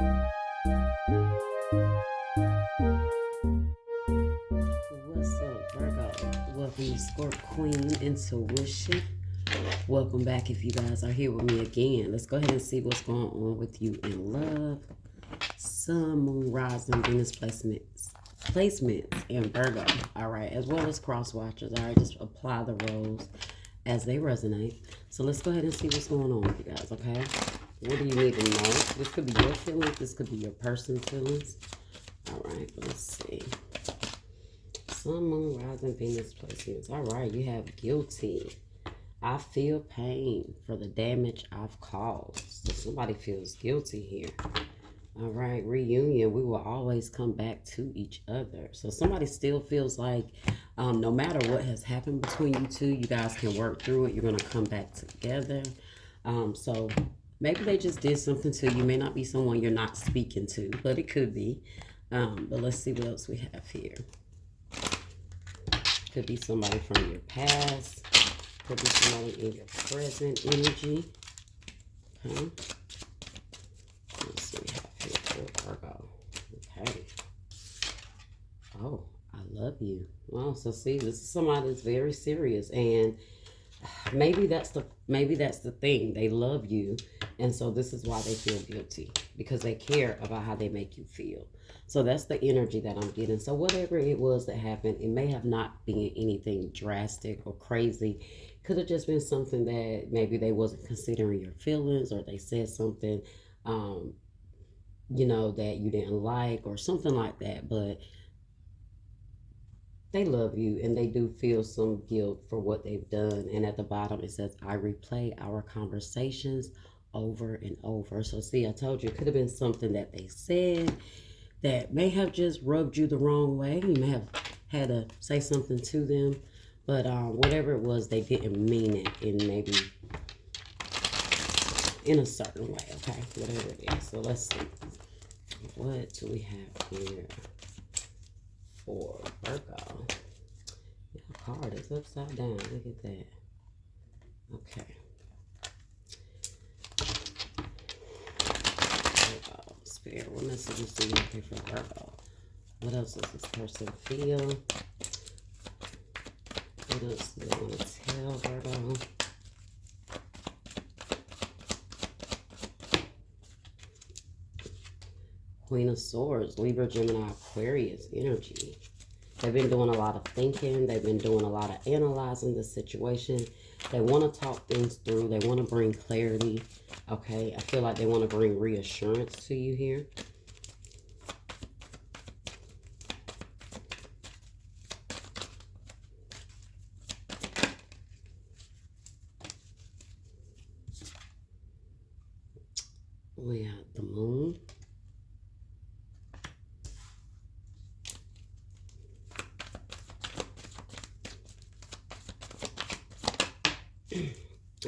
What's up, Virgo? Welcome to Scorp Queen Intuition. Welcome back if you guys are here with me again. Let's go ahead and see what's going on with you in love. Sun, Moon, Rising, Venus placements in Virgo. All right, as well as cross watchers. All right, just apply the roles as they resonate. So let's go ahead and see what's going on with you guys, okay? What do you need to know? This could be your feelings. This could be your person's feelings. All right, let's see. Sun, Moon, Rising, Venus placements. All right, you have guilty. I feel pain for the damage I've caused. So somebody feels guilty here. All right, reunion. We will always come back to each other. So somebody still feels like no matter what has happened between you two, you guys can work through it. You're going to come back together. So maybe they just did something to you. May not be someone you're not speaking to, but it could be. But let's see what else we have here. Could be somebody from your past. Could be somebody in your present energy. Okay. Let's see what we have here for Virgo. Okay. Oh, I love you. Well, so see, this is somebody that's very serious, and maybe that's the thing. They love you, and so this is why they feel guilty, because they care about how they make you feel. So that's the energy that I'm getting. So whatever it was that happened, it may have not been anything drastic or crazy. Could have just been something that maybe they wasn't considering your feelings, or they said something, that you didn't like, or something like that. But they love you, and they do feel some guilt for what they've done. And at the bottom, it says, I replay our conversations over and over. So see, I told you, it could have been something that they said that may have just rubbed you the wrong way. You may have had to say something to them, but whatever it was, they didn't mean it in maybe in a certain way, okay? Whatever it is. So let's see. What do we have here for Virgo? Your card is upside down. Look at that. Okay. Spirit, what messages do you have here for Virgo? What else does this person feel? What else do they want to tell Virgo? Queen of Swords, Libra, Gemini, Aquarius energy. They've been doing a lot of thinking. They've been doing a lot of analyzing the situation. They want to talk things through. They want to bring clarity. Okay, I feel like they want to bring reassurance to you here. We have the Moon.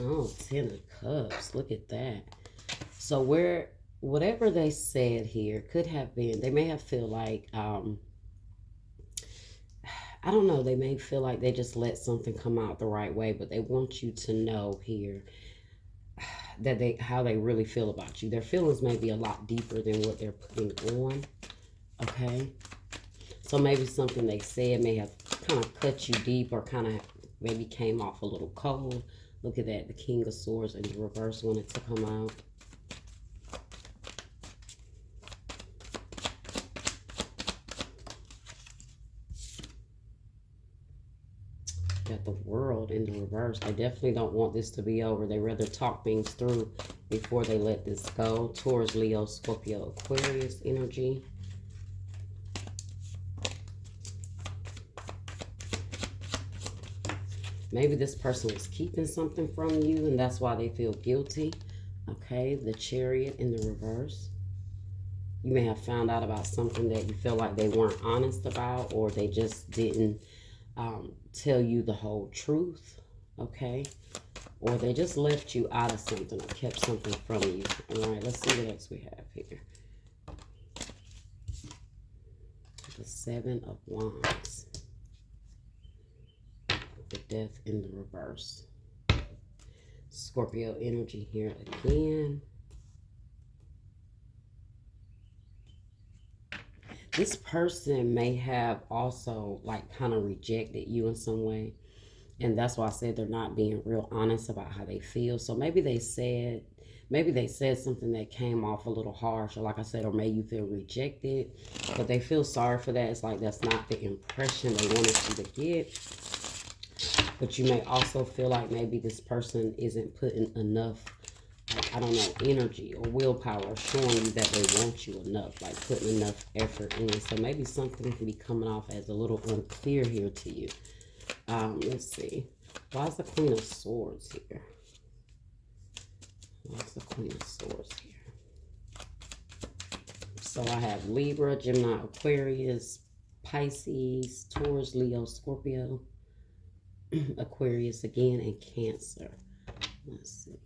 Oh, 10 of Cups. Look at that. So whatever they said here could have been, they may have feel like, I don't know, they may feel like they just let something come out the right way, but they want you to know here that how they really feel about you. Their feelings may be a lot deeper than what they're putting on, okay? So maybe something they said may have kind of cut you deep, or kind of maybe came off a little cold. Look at that. The King of Swords in the reverse wanted to come out. Got the World in the reverse. They definitely don't want this to be over. They rather talk things through before they let this go. Taurus, Leo, Scorpio, Aquarius energy. Maybe this person was keeping something from you, and that's why they feel guilty. Okay, the Chariot in the reverse. You may have found out about something that you feel like they weren't honest about, or they just didn't tell you the whole truth. Okay, or they just left you out of something, or kept something from you. All right, let's see what else we have here. The Seven of Wands. The Death in the reverse. Scorpio energy here again. This person may have also like kind of rejected you in some way. And that's why I said they're not being real honest about how they feel. So maybe they said something that came off a little harsh, or like I said, or made you feel rejected, but they feel sorry for that. It's like that's not the impression they wanted you to get. But you may also feel like maybe this person isn't putting enough, like, I don't know, energy or willpower, showing you that they want you enough, like putting enough effort in. So maybe something can be coming off as a little unclear here to you. Let's see. Why is the Queen of Swords here? Why is the Queen of Swords here? So I have Libra, Gemini, Aquarius, Pisces, Taurus, Leo, Scorpio, Aquarius again, and Cancer. Let's see.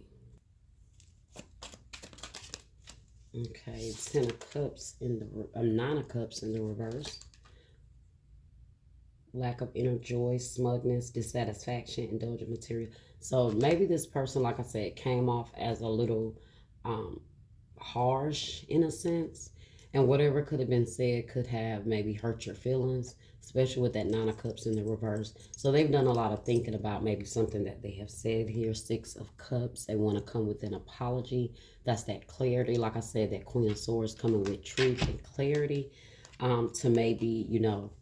Okay, Ten of Cups in the Nine of Cups in the reverse. Lack of inner joy, smugness, dissatisfaction, indulgent material. So maybe this person, like I said, came off as a little harsh in a sense. And whatever could have been said could have maybe hurt your feelings, especially with that Nine of Cups in the reverse. So they've done a lot of thinking about maybe something that they have said here. Six of Cups. They want to come with an apology. That's that clarity. Like I said, that Queen of Swords coming with truth and clarity to maybe, you know,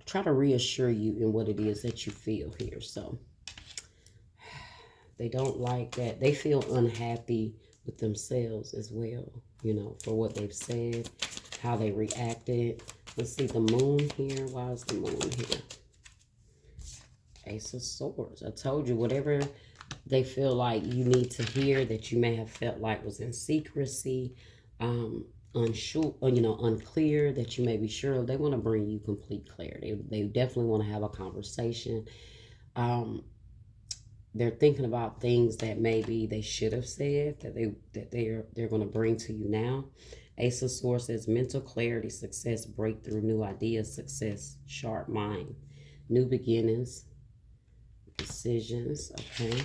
try to reassure you in what it is that you feel here. So they don't like that. They feel unhappy with themselves as well, you know, for what they've said, how they reacted. Let's see the moon here. Why is the moon here? Ace of Swords. I told you, whatever they feel like you need to hear that you may have felt like was in secrecy, unsure, or, you know, unclear, that you may be sure of, they want to bring you complete clarity. They definitely want to have a conversation. They're thinking about things that maybe they should have said that they're going to bring to you now. Ace of Swords says mental clarity, success, breakthrough, new ideas, success, sharp mind, new beginnings, decisions. Okay.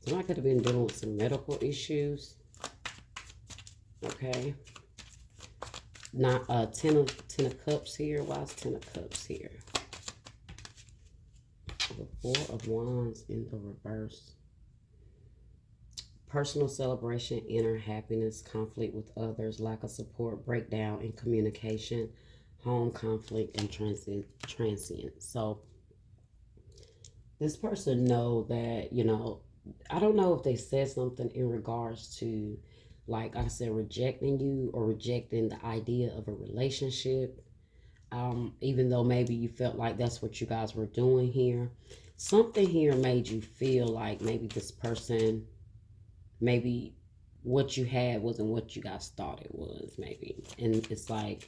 Somebody could have been dealing with some medical issues. Okay. Not ten of Cups here. Why is Ten of Cups here? The Four of Wands in the reverse. Personal celebration, inner happiness, conflict with others, lack of support, breakdown in communication, home conflict, and transient. So this person know that, you know, I don't know if they said something in regards to, like I said, rejecting you or rejecting the idea of a relationship. Even though maybe you felt like that's what you guys were doing here. Something here made you feel like maybe this person, maybe what you had wasn't what you guys thought it was, maybe. And it's like,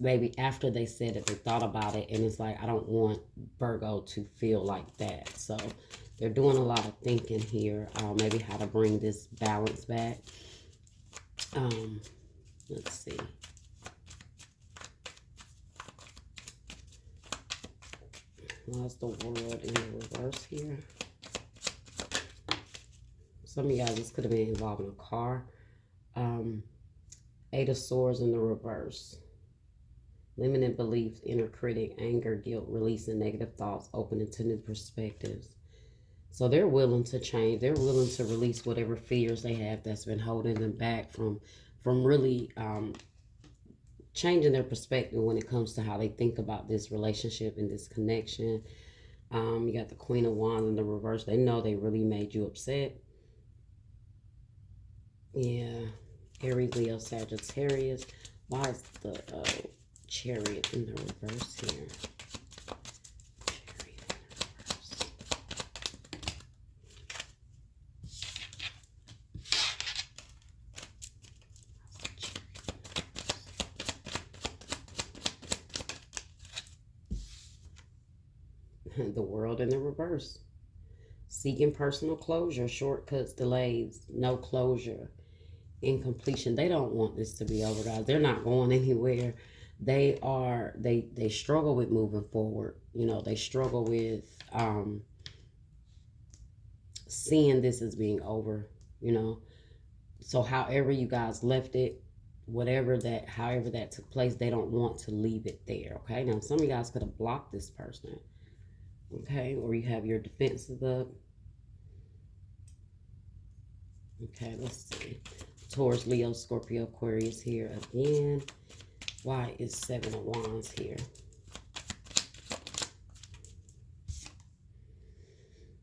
maybe after they said it, they thought about it, and it's like, I don't want Virgo to feel like that. So they're doing a lot of thinking here, maybe how to bring this balance back. Let's see. Why's the World in the reverse here? Some of you guys, this could have been involving a car. Eight of Swords in the reverse. Limited beliefs, inner critic, anger, guilt, releasing negative thoughts, opening to new perspectives. So they're willing to change. They're willing to release whatever fears they have that's been holding them back from really changing their perspective when it comes to how they think about this relationship and this connection. You got the Queen of Wands in the reverse. They know they really made you upset. Yeah. Aries, Leo, Sagittarius. Why is the Chariot in the reverse here? Chariot in the reverse. The World in the reverse. Seeking personal closure, shortcuts, delays, no closure, incompletion. They don't want this to be over, guys. They're not going anywhere. They struggle with moving forward. You know, they struggle with seeing this as being over. you know. So however you guys left it, however that took place, they don't want to leave it there, okay? Now, some of you guys could have blocked this person, okay? Or you have your defenses up. Okay, let's see. Taurus, Leo, Scorpio, Aquarius here again. Why is Seven of Wands here?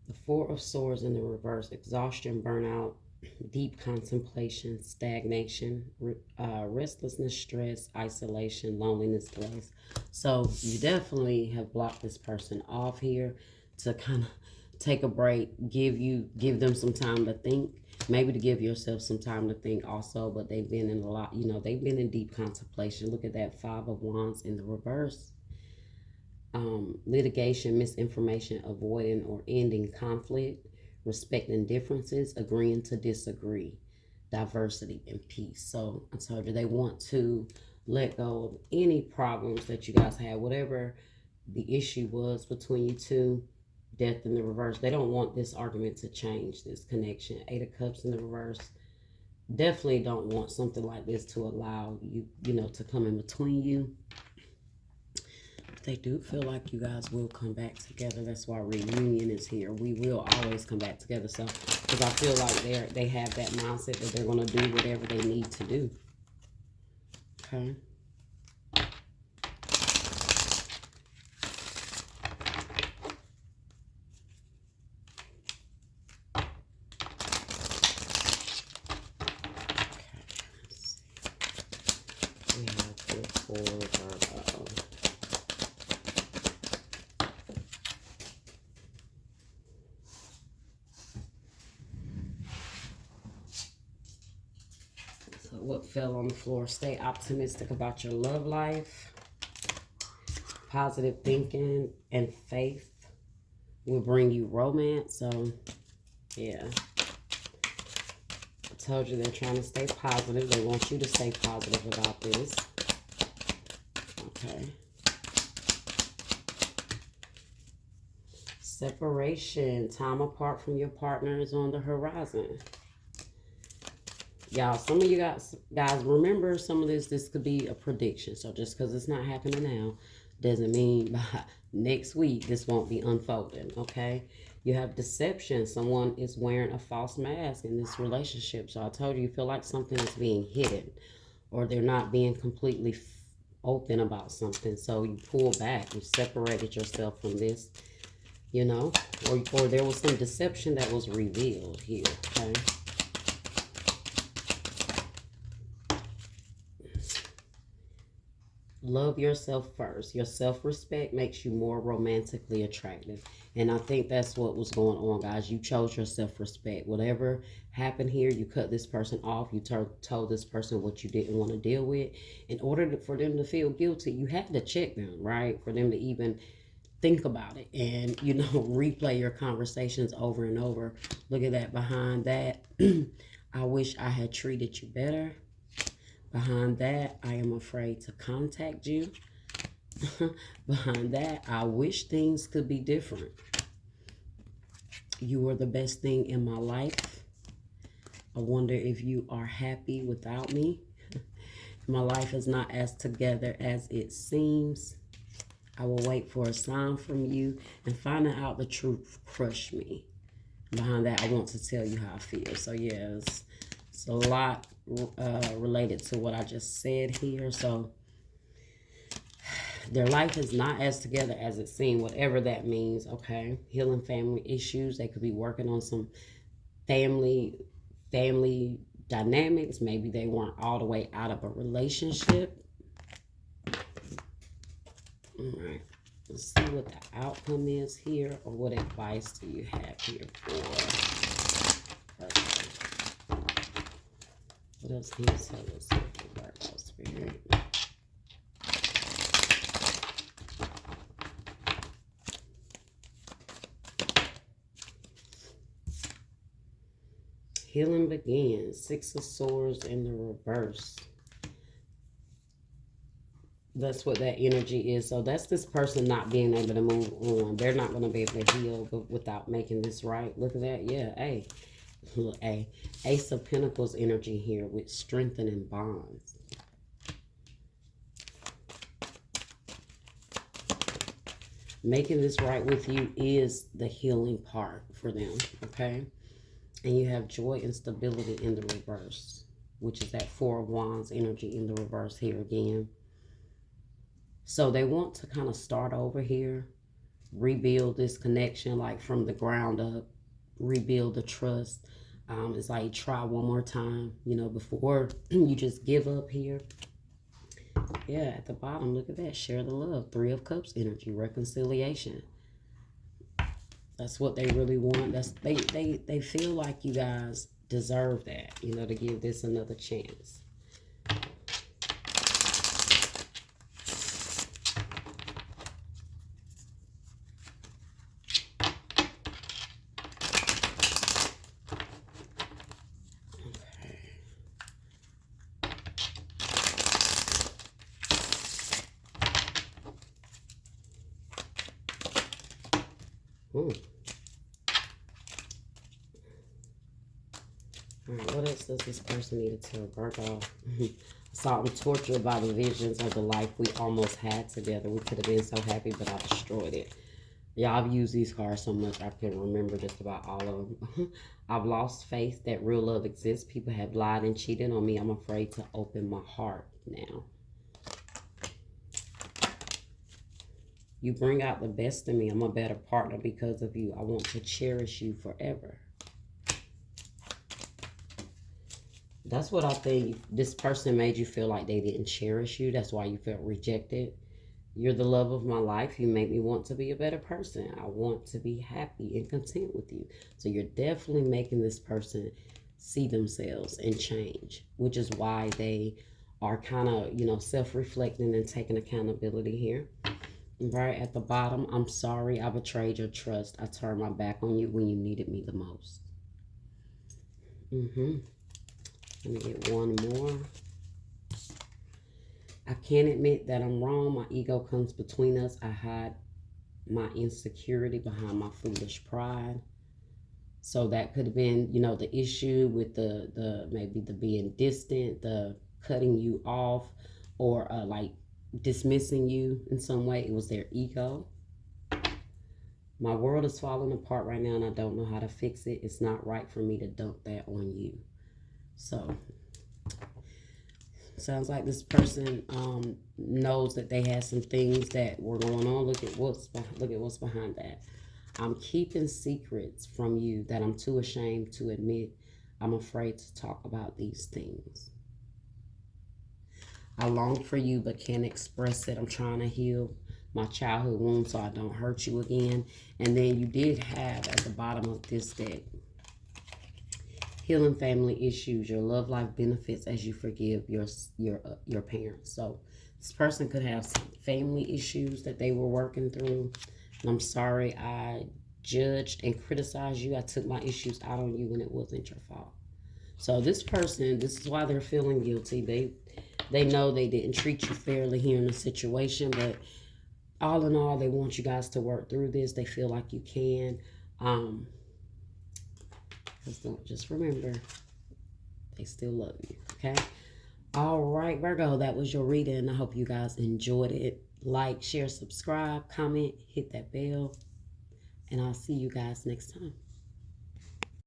The Four of Swords in the reverse. Exhaustion, burnout, deep contemplation, stagnation, restlessness, stress, isolation, loneliness, delays. So you definitely have blocked this person off here to kind of take a break, give them some time to think, maybe to give yourself some time to think also. But they've been in a lot, they've been in deep contemplation. Look at that Five of Wands in the reverse. Litigation, misinformation, avoiding or ending conflict, respecting differences, agreeing to disagree, diversity, and peace. So I told you they want to let go of any problems that you guys had, whatever the issue was between you two. Death in the reverse. They don't want this argument to change, this connection. Eight of Cups in the reverse. Definitely don't want something like this to allow you, to come in between you. They do feel like you guys will come back together. That's why reunion is here. We will always come back together. So, because I feel like they have that mindset that they're going to do whatever they need to do. Okay. We have good for Virgo. What fell on the floor? Stay optimistic about your love life. Positive thinking and faith will bring you romance. So, yeah. I told you they're trying to stay positive. They want you to stay positive about this. Okay. Separation. Time apart from your partner is on the horizon. Y'all, some of you guys remember some of this could be a prediction. So just because it's not happening now doesn't mean by next week this won't be unfolding, okay? You have deception. Someone is wearing a false mask in this relationship. So I told you feel like something is being hidden or they're not being completely open about something. So you pull back. You separated yourself from this, or there was some deception that was revealed here, okay? Love yourself first. Your self-respect makes you more romantically attractive. And I think that's what was going on, guys. You chose your self-respect. Whatever happened here, you cut this person off. You told this person what you didn't want to deal with. In order for them to feel guilty, you had to check them, right? For them to even think about it and, replay your conversations over and over. Look at that. Behind that, I wish I had treated you better. Behind that, I am afraid to contact you. Behind that, I wish things could be different. You were the best thing in my life. I wonder if you are happy without me. My life is not as together as it seems. I will wait for a sign from you, and finding out the truth crushed me. Behind that, I want to tell you how I feel. So yeah, it's a lot related to what I just said here. So their life is not as together as it seemed, whatever that means, okay? Healing family issues. They could be working on some family dynamics. Maybe they weren't all the way out of a relationship. All right. Let's see what the outcome is here, or what advice do you have here for what else can you tell us here for Virgo Spirit? Healing begins. Six of Swords in the reverse. That's what that energy is. So that's this person not being able to move on. They're not going to be able to heal without making this right. Look at that. Yeah. Hey, Ace of Pentacles energy here with strengthening bonds. Making this right with you is the healing part for them, okay? And you have joy and stability in the reverse, which is that Four of Wands energy in the reverse here again. So they want to kind of start over here, rebuild this connection like from the ground up, rebuild the trust. It's like try one more time, you know, before you just give up here. Yeah, at the bottom, look at that. Share the love. Three of Cups energy, reconciliation. That's what they really want. They feel like you guys deserve that, you know, to give this another chance. All right, what else does this person need to tell Virgo? I saw him tortured by the visions of the life we almost had together. We could have been so happy, but I destroyed it. Yeah, I've used these cards so much I can remember just about all of them. I've lost faith that real love exists. People have lied and cheated on me. I'm afraid to open my heart now. You bring out the best in me. I'm a better partner because of you. I want to cherish you forever. That's what I think. This person made you feel like they didn't cherish you. That's why you felt rejected. You're the love of my life. You make me want to be a better person. I want to be happy and content with you. So you're definitely making this person see themselves and change, which is why they are kind of, you know, self-reflecting and taking accountability here. Right at the bottom, I'm sorry I betrayed your trust. I turned my back on you when you needed me the most. Let me get one more. I can't admit that I'm wrong. My ego comes between us. I hide my insecurity behind my foolish pride. So that could have been, you know, the issue with the maybe the being distant, the cutting you off, or like dismissing you in some way. It was their ego. My world is falling apart right now and I don't know how to fix it. It's not right for me to dump that on you. So sounds like this person knows that they had some things that were going on. Look at what's behind that. I'm keeping secrets from you that I'm too ashamed to admit. I'm afraid to talk about these things. I long for you but can't express it. I'm trying to heal my childhood wounds so I don't hurt you again. And then you did have at the bottom of this deck, healing family issues. Your love life benefits as you forgive your parents. So this person could have some family issues that they were working through. And I'm sorry I judged and criticized you. I took my issues out on you when it wasn't your fault. So this person, this is why they're feeling guilty. They know they didn't treat you fairly here in the situation, but all in all, they want you guys to work through this. They feel like you can. Just remember, they still love you, okay? All right, Virgo, that was your reading. I hope you guys enjoyed it. Like, share, subscribe, comment, hit that bell, and I'll see you guys next time.